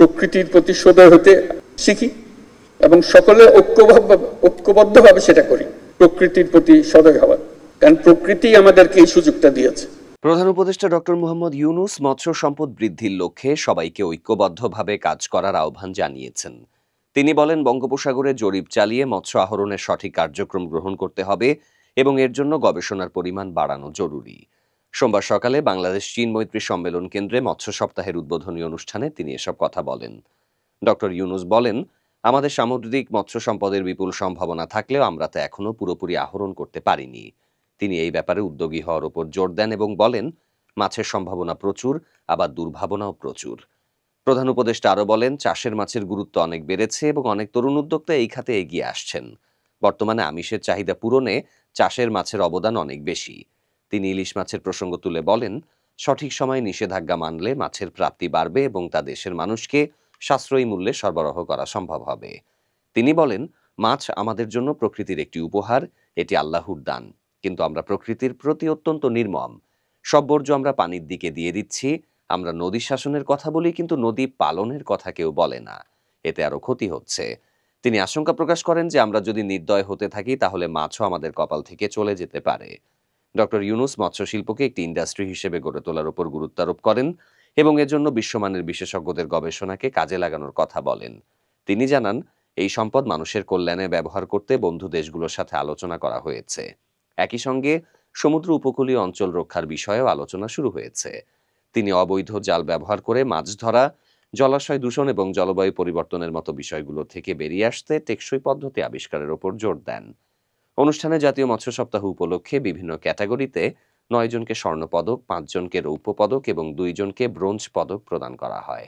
প্রকৃতির প্রতি সদয় হতে শিখি এবং সকলে ঐক্যবদ্ধভাবে সেটা করি, প্রকৃতির প্রতি সদয় হওয়া, কারণ প্রকৃতি আমাদেরকে এই সুযোগটা দিয়েছে। প্রধান উপদেষ্টা ডক্টর মোহাম্মদ ইউনূস মৎস্য সম্পদ বৃদ্ধির লক্ষ্যে সবাইকে ঐক্যবদ্ধভাবে কাজ করার আহ্বান জানিয়েছেন। তিনি বলেন, বঙ্গোপসাগরে জরিপ চালিয়ে মৎস্য আহরণের সঠিক কার্যক্রম গ্রহণ করতে হবে এবং এর জন্য গবেষণার পরিমাণ বাড়ানো জরুরি। সোমবার সকালে বাংলাদেশ চীন মৈত্রী সম্মেলন কেন্দ্রে মৎস্য সপ্তাহের উদ্বোধনী অনুষ্ঠানে তিনি এসব কথা বলেন। ডক্টর ইউনূস বলেন, আমাদের সামুদ্রিক মৎস্য সম্পদের বিপুল সম্ভাবনা থাকলেও আমরা তা এখনো পুরোপুরি আহরণ করতে পারিনি। তিনি এই ব্যাপারে উদ্যোগী হওয়ার উপর জোর দেন এবং বলেন, মাছের সম্ভাবনা প্রচুর, আবার দুর্ভাবনাও প্রচুর। প্রধান উপদেষ্টা আরও বলেন, চাষের মাছের গুরুত্ব অনেক বেড়েছে এবং অনেক তরুণ উদ্যোক্তা এই খাতে এগিয়ে আসছেন। বর্তমানে আমিষের চাহিদা পূরণে চাষের মাছের অবদান অনেক বেশি। তিনি ইলিশ মাছের প্রসঙ্গ তুলে বলেন, সঠিক সময়ে নিষেধাজ্ঞা মানলে মাছের প্রাপ্তি বাড়বে এবং তা দেশের মানুষকে সাশ্রয়ী মূল্যে সরবরাহ করা সম্ভব হবে। তিনি বলেন, মাছ আমাদের জন্য প্রকৃতির একটি উপহার, এটি আল্লাহর দান, কিন্তু আমরা প্রকৃতির প্রতি অত্যন্ত নির্মম। সব বর্জ্য আমরা পানির দিকে দিয়ে দিচ্ছি। আমরা নদী শাসনের কথা বলি, কিন্তু নদী পালনের কথা কেউ বলে না। এতে আরো ক্ষতি হচ্ছে। তিনি আশঙ্কা প্রকাশ করেন যে আমরা যদি নির্দয় হতে থাকি তাহলে মাছও আমাদের কপাল থেকে চলে যেতে পারে। ডক্টর ইউনূস মৎস্য শিল্পকে একটি ইন্ডাস্ট্রি হিসেবে গড়ে তোলার উপর গুরুত্ব আরোপ করেন এবং এর জন্য বিশ্বমানের বিশেষজ্ঞদের গবেষণাকে কাজে লাগানোর কথা বলেন। তিনি জানান, এই সম্পদ মানুষের কল্যাণে ব্যবহার করতে বন্ধু দেশগুলোর সাথে আলোচনা করা হয়েছে। একই সঙ্গে সমুদ্র উপকূলীয় অঞ্চল রক্ষার বিষয়েও আলোচনা শুরু হয়েছে। তিনি অবৈধ জাল ব্যবহার করে মাছ ধরা, জলাশয় দূষণ এবং জলবায়ু পরিবর্তনের মতো বিষয়গুলো থেকে বেরিয়ে আসতে টেকসই পদ্ধতি আবিষ্কারের ওপর জোর দেন। অনুষ্ঠানে জাতীয় মৎস্য সপ্তাহ উপলক্ষে বিভিন্ন ক্যাটাগরিতে 9 জনকে স্বর্ণপদক, 5 জনকে রৌপ্য পদক এবং 2 জনকে ব্রোঞ্জ পদক প্রদান করা হয়।